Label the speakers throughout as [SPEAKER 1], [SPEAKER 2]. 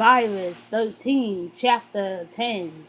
[SPEAKER 1] Virus 13, Chapter 10.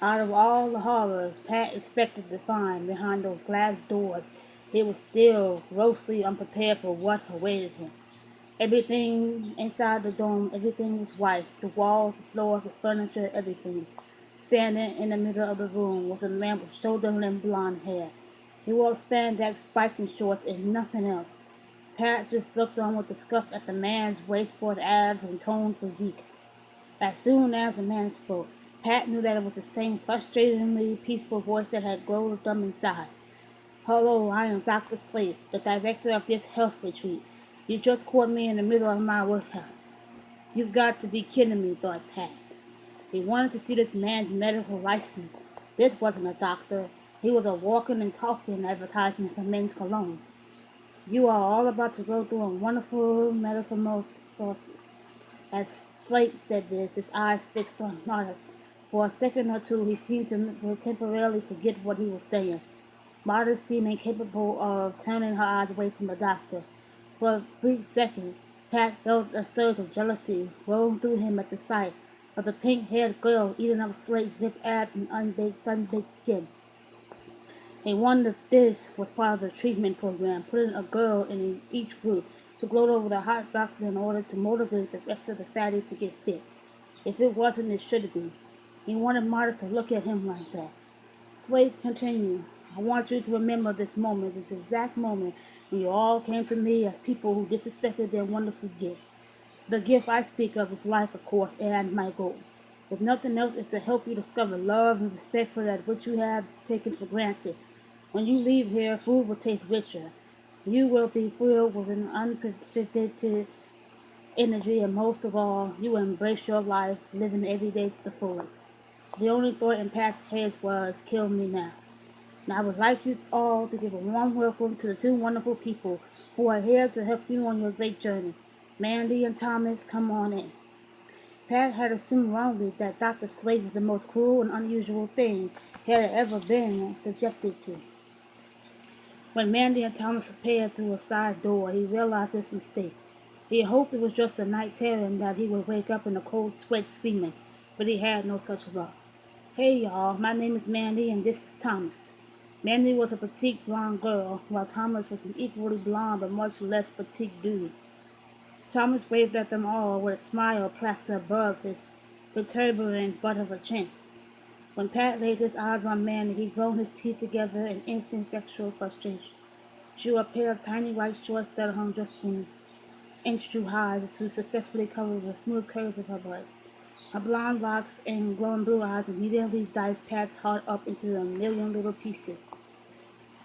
[SPEAKER 1] Out of all the horrors Pat expected to find behind those glass doors, he was still grossly unprepared for what awaited him. Everything inside the dome, everything was white. The walls, the floors, the furniture, everything. Standing in the middle of the room was a man with shoulder-length blonde hair. He wore spandex biking shorts and nothing else. Pat just looked on with disgust at the man's wasteboard abs and toned physique. As soon as the man spoke, Pat knew that it was the same frustratingly peaceful voice that had glowed from inside. "Hello, I am Dr. Slade, the director of this health retreat. You just caught me in the middle of my workout." "You've got to be kidding me," thought Pat. He wanted to see this man's medical license. This wasn't a doctor. He was a walking and talking advertisement for men's cologne. "You are all about to go through a wonderful metamorphosis." As Slate said this, his eyes fixed on Marta. For a second or two he seemed to temporarily forget what he was saying. Marta seemed incapable of turning her eyes away from the doctor. For a brief second, Pat felt a surge of jealousy roll through him at the sight of the pink-haired girl eating up Slate's ripped abs and sun-baked skin. He wondered if this was part of the treatment program, putting a girl in each group to gloat over the hot doctor in order to motivate the rest of the fatties to get fit. If it wasn't, it should be. He wanted Marta to look at him like that. Slade continued. "I want you to remember this moment, this exact moment when you all came to me as people who disrespected their wonderful gift. The gift I speak of is life, of course, and my goal. If nothing else, is to help you discover love and respect for that which you have taken for granted. When you leave here, food will taste richer. You will be filled with an unprecedented energy, and most of all, you will embrace your life, living every day to the fullest." The only thought in Pat's head was, "Kill me now." And I would like you all to give a warm welcome to the two wonderful people who are here to help you on your great journey. Mandy and Thomas, come on in. Pat had assumed wrongly that Dr. Slade was the most cruel and unusual thing he had ever been subjected to. When Mandy and Thomas prepared through a side door, he realized his mistake. He hoped it was just a night terror and that he would wake up in a cold sweat screaming, but he had no such luck. "Hey, y'all, my name is Mandy and this is Thomas." Mandy was a petite blonde girl, while Thomas was an equally blonde but much less petite dude. Thomas waved at them all with a smile plastered above his protuberant butt of a chin. When Pat laid his eyes on Mandy, he ground his teeth together in instant sexual frustration. She wore a pair of tiny white shorts that hung just an inch too high to successfully cover the smooth curves of her butt. Her blonde locks and glowing blue eyes immediately diced Pat's heart up into a million little pieces.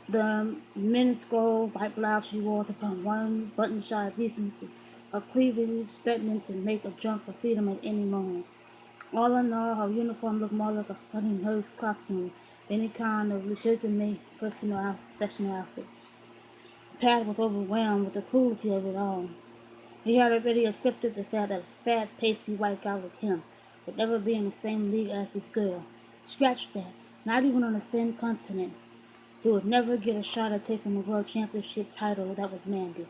[SPEAKER 1] The minuscule white blouse she wore upon one button shy of decency, her cleavage threatening to make a jump for freedom at any moment. All in all, her uniform looked more like a stunning nurse costume than any kind of legitimate professional outfit. Pat was overwhelmed with the cruelty of it all. He had already accepted the fact that a fat, pasty white guy like him would never be in the same league as this girl. Scratch that. Not even on the same continent. He would never get a shot at taking the world championship title that was Mandy.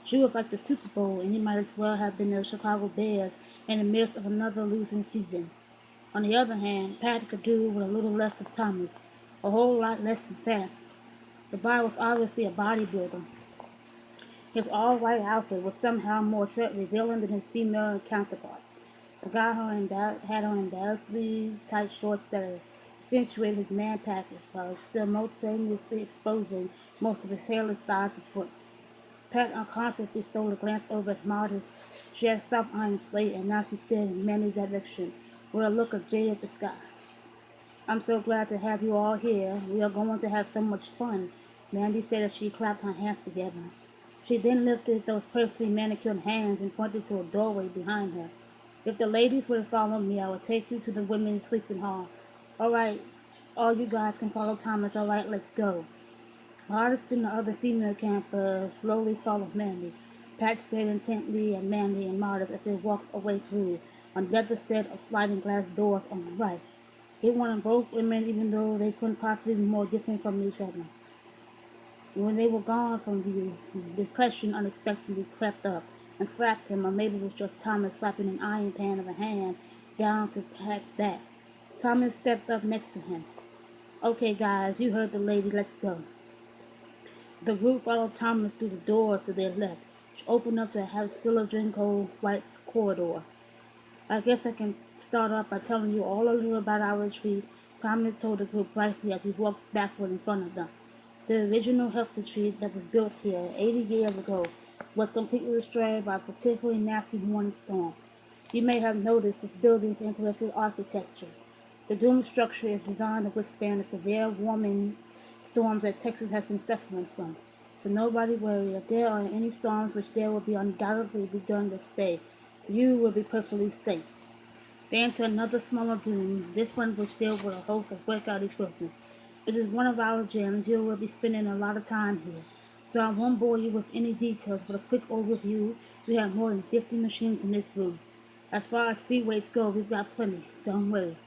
[SPEAKER 1] She was like the Super Bowl, and he might as well have been the Chicago Bears in the midst of another losing season. On the other hand, Pat could do with a little less of Thomas, a whole lot less in fat. The boy was obviously a bodybuilder. His all-white outfit was somehow more revealing than his female counterparts. The guy had on embarrassingly tight shorts that accentuated his man package while still simultaneously exposing most of his hairless thighs and foot. Pat unconsciously stole a glance over at Martis. She had stopped eyeing Slate, and now she stared in Mandy's direction with a look of jaded disgust. "I'm so glad to have you all here. We are going to have so much fun," Mandy said as she clapped her hands together. She then lifted those perfectly manicured hands and pointed to a doorway behind her. "If the ladies would follow me, I would take you to the women's sleeping hall." "All right, all you guys can follow Thomas. All right, let's go." Artists and the other female campers slowly followed Mandy. Pat stared intently at Mandy and Martis as they walked away through another set of sliding glass doors on the right. He wanted both women even though they couldn't possibly be more different from each other. When they were gone from view, depression unexpectedly crept up. and slapped him, or maybe it was just Thomas slapping an iron pan of a hand down to Pat's back. Thomas stepped up next to him. Okay, guys, you heard the lady, let's go. The group followed Thomas through the doors to their left, which opened up to a cylindrical white corridor. I guess I can start off by telling you all a little about our retreat, Thomas told the group brightly as he walked backward in front of them. The original health retreat that was built here 80 years ago was completely destroyed by a particularly nasty morning storm. You may have noticed this building's interesting architecture. The dome structure is designed to withstand the severe warming storms that Texas has been suffering from. So nobody worry, if there are any storms, which there will be undoubtedly be during the stay, you will be perfectly safe. They enter another smaller dune. This one was filled with a host of workout equipment. This is one of our gyms. You will be spending a lot of time here. So I won't bore you with any details, but a quick overview. We have more than 50 machines in this room. As far as free weights go, we've got plenty. Don't worry.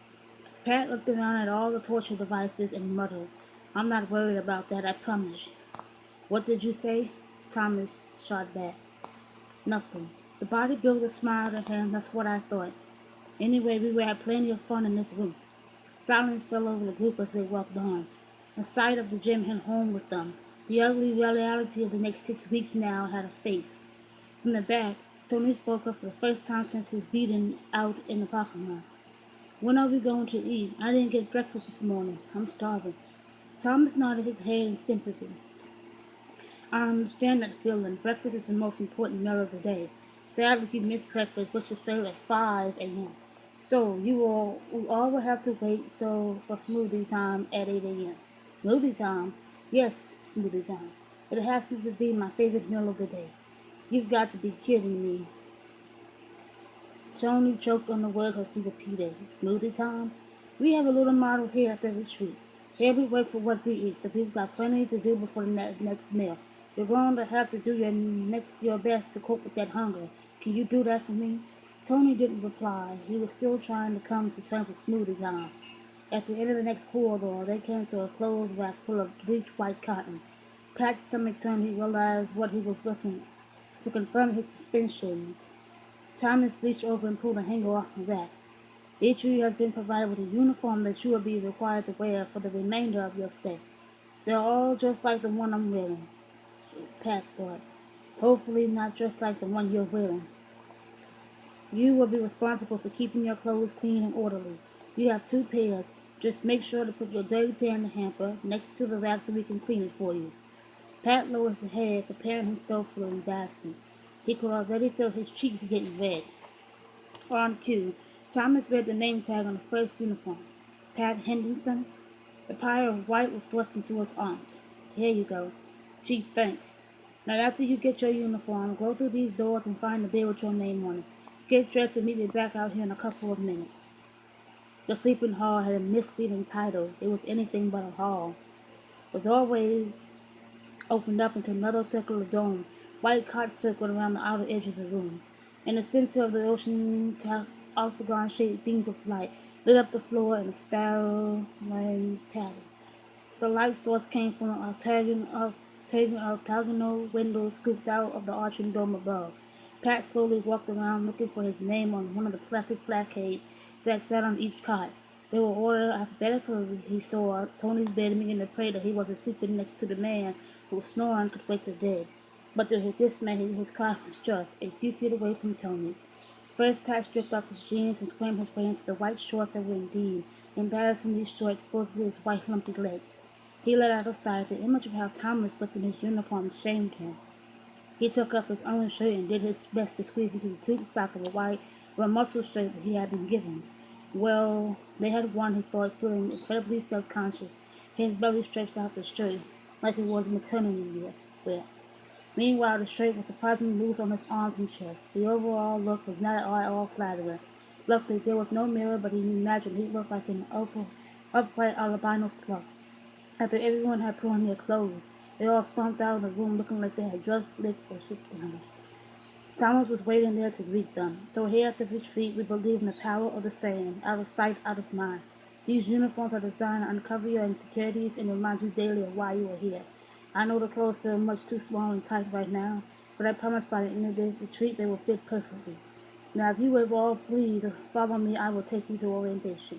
[SPEAKER 1] Pat looked around at all the torture devices and muttered, I'm not worried about that, I promise you. What did you say? Thomas shot back. Nothing. The bodybuilder smiled at him. That's what I thought. Anyway, we will have plenty of fun in this room. Silence fell over the group as they walked on. The sight of the gym hit home with them. The ugly reality of the next 6 weeks now had a face. From the back, Tony spoke up for the first time since his beating out in the parking lot. When are we going to eat? I didn't get breakfast this morning. I'm starving. Thomas nodded his head in sympathy. I understand that feeling. Breakfast is the most important meal of the day. Sadly, you missed breakfast, which is served at 5 a.m. So we all will have to wait for smoothie time at 8 a.m. Smoothie time? Yes, smoothie time. It happens to be my favorite meal of the day. You've got to be kidding me. Tony choked on the words as he repeated, Smoothie time? We have a little model here at the retreat. Here we wait for what we eat, so we've got plenty to do before the next meal. You're going to have to do your best to cope with that hunger. Can you do that for me? Tony didn't reply. He was still trying to come to terms with smoothie time. At the end of the next corridor, they came to a clothes rack full of bleached white cotton. Pat's stomach turned. He realized what he was looking to confirm his suspicions. Thomas reached over and pulled a hanger off the rack. Each of you has been provided with a uniform that you will be required to wear for the remainder of your stay. They're all just like the one I'm wearing, Pat thought. Hopefully not just like the one you're wearing. You will be responsible for keeping your clothes clean and orderly. You have 2 pairs. Just make sure to put your dirty pair in the hamper next to the rack so we can clean it for you. Pat lowered his head, preparing himself for the embarrassment. He could already feel his cheeks getting red. On cue, Thomas read the name tag on the first uniform. Pat Henderson. The pile of white was thrust into his arms. Here you go. Gee, thanks. Now after you get your uniform, go through these doors and find the bed with your name on it. Get dressed and meet me back out here in a couple of minutes. The sleeping hall had a misleading title. It was anything but a hall. The doorway opened up into another circular dome. White cots circled around the outer edge of the room. In the center of the ocean, octagon-shaped beams of light lit up the floor in a spiral-line pattern. The light source came from octagonal windows scooped out of the arching dome above. Pat slowly walked around looking for his name on one of the plastic placards that sat on each cot. They were ordered alphabetically. He saw Tony's bed and began to pray that he wasn't sleeping next to the man whose snoring could wake the dead. But to his dismay, his cot was just a few feet away from Tony's. First, Pat stripped off his jeans and scrambled his way into the white shorts that were indeed embarrassingly short, exposing his white lumpy legs. He let out a sigh. The image of how Thomas looked in his uniform shamed him. He took off his own shirt and did his best to squeeze into the tube sock of a muscle shirt that he had been given. Well, they had one, he thought, feeling incredibly self-conscious. His belly stretched out the shirt like it was maternity wear. Meanwhile, the shirt was surprisingly loose on his arms and chest. The overall look was not at all flattering. Luckily, there was no mirror, but he imagined he looked like an upright albino slug. After everyone had put on their clothes, they all stomped out of the room looking like they had just licked their shit sandwich. Thomas was waiting there to greet them. So here at the retreat, we believe in the power of the saying, out of sight, out of mind. These uniforms are designed to uncover your insecurities and remind you daily of why you are here. I know the clothes feel much too small and tight right now, but I promise by the end of this retreat they will fit perfectly. Now, if you would all please follow me, I will take you to orientation.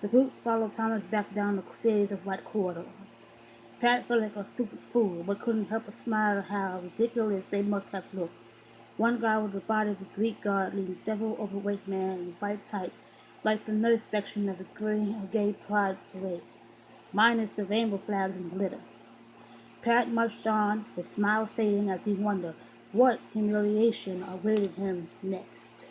[SPEAKER 1] The group followed Thomas back down the series of white corridors. Pat felt like a stupid fool, but couldn't help but smile at how ridiculous they must have looked. One guy with the body of a Greek god leading several overweight men in white tights, like the nurse section of a gay pride parade, minus the rainbow flags and glitter. Pat marched on, his smile fading as he wondered what humiliation awaited him next.